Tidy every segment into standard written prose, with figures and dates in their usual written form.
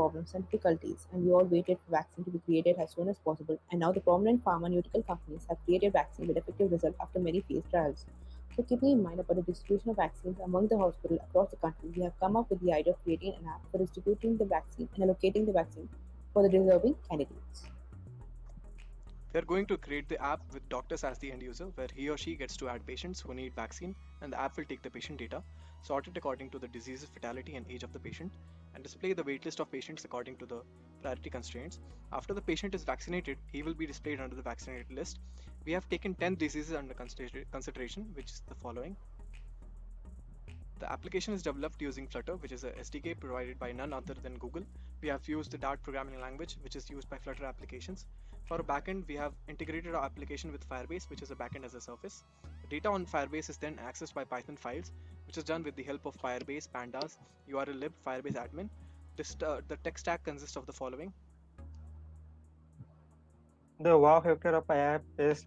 problems and difficulties, and we all waited for vaccine to be created as soon as possible. And now the prominent pharmaceutical companies have created vaccine with effective result after many phase trials. So keeping in mind about the distribution of vaccines among the hospital across the country, we have come up with the idea of creating an app for distributing the vaccine and allocating the vaccine for the deserving candidates. We are going to create the app with doctors as the end user, where he or she gets to add patients who need vaccine, and the app will take the patient data, sort it according to the disease, fatality, and age of the patient, and display the waitlist of patients according to the priority constraints. After the patient is vaccinated, he will be displayed under the vaccinated list. We have taken 10 diseases under consideration, which is the following. The application is developed using Flutter, which is a SDK provided by none other than Google. We have used the Dart programming language, which is used by Flutter applications. For a backend, we have integrated our application with Firebase, which is a backend as a service. The data on Firebase is then accessed by Python files, which is done with the help of Firebase, Pandas, URL-lib, Firebase admin. The tech stack consists of the following. The wow factor of our app is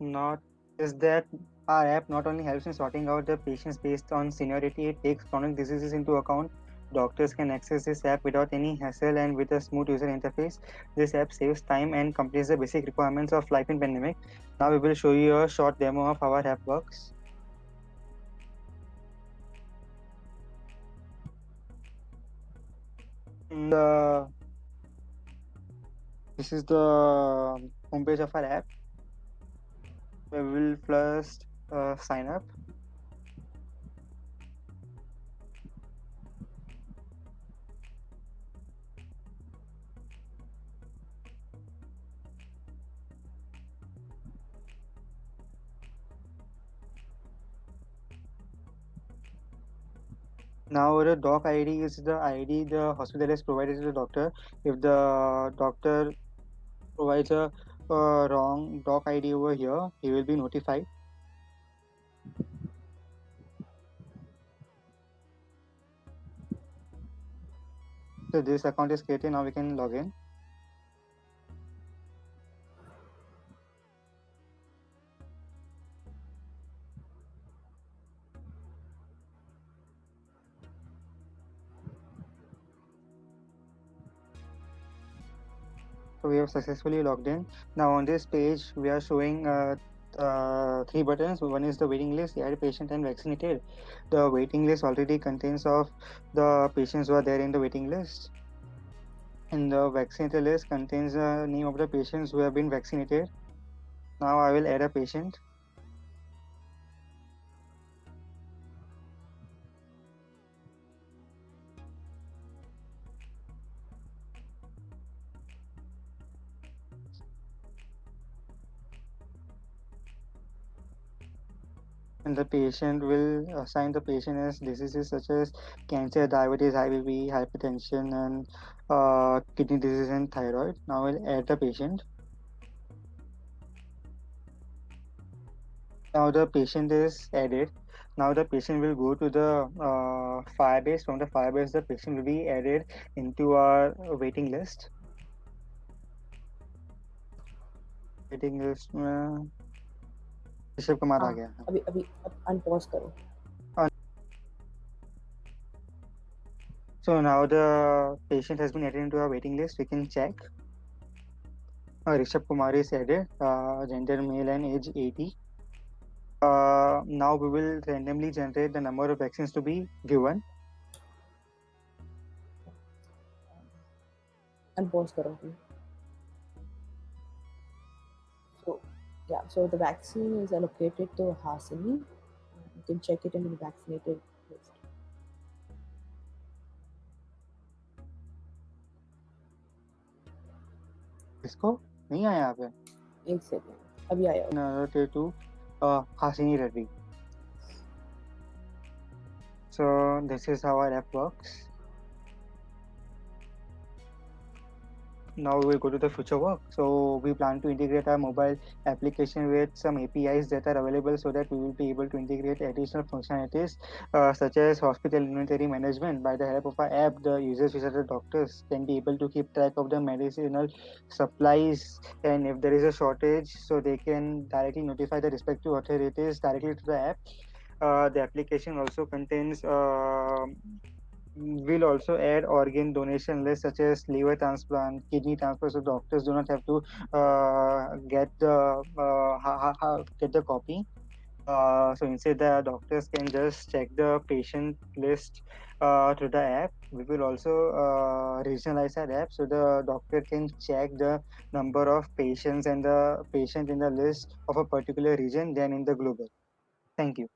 that our app not only helps in sorting out the patients based on seniority, it takes chronic diseases into account. Doctors can access this app without any hassle and with a smooth user interface. This app saves time and completes the basic requirements of life in pandemic. Now we will show you a short demo of how our app works. The This is the homepage of our app. We will first sign up. Now the doc ID is the ID the hospital has provided to the doctor. If the doctor provides a wrong doc ID over here, he will be notified. So this account is created. Now we can log in. So we have successfully logged in. Now on this page, we are showing three buttons. One is the waiting list, add patient and vaccinated. The waiting list already contains of the patients who are there in the waiting list. And the vaccinated list contains the name of the patients who have been vaccinated. Now I will add a patient. And the patient will assign the patient as diseases such as cancer, diabetes, high BP, hypertension, and kidney disease and thyroid. Now we'll add the patient. Now the patient is added. Now the patient will go to the Firebase. From the Firebase, the patient will be added into our waiting list. Waiting list में ऋषभ कुमार आ हाँ, गया है. अभी अभी unpause करो. So now the patient has been added into our waiting list. We can check. Rishabh Kumar is added. Gender male and age 80. Now we will randomly generate the number of vaccines to be given. Unpause करो अभी. So yeah, so the vaccine is allocated to Hasini. You can check it in the vaccinated list. इसको नहीं आया यहाँ पे. एक second अभी आया. Allocated to Hasini Reddy. So this is how our app works. Now we will go to the future work. So we plan to integrate our mobile application with some APIs that are available so that we will be able to integrate additional functionalities such as hospital inventory management. By the help of our app, the users, which are the doctors, can be able to keep track of the medicinal supplies, and if there is a shortage, so they can directly notify the respective authorities directly to the app. The application also contains We'll also add organ donation lists such as liver transplant, kidney transplant, so doctors do not have to get the copy. So instead, the doctors can just check the patient list through the app. We will also regionalize that app so the doctor can check the number of patients and the patient in the list of a particular region than in the global. Thank you.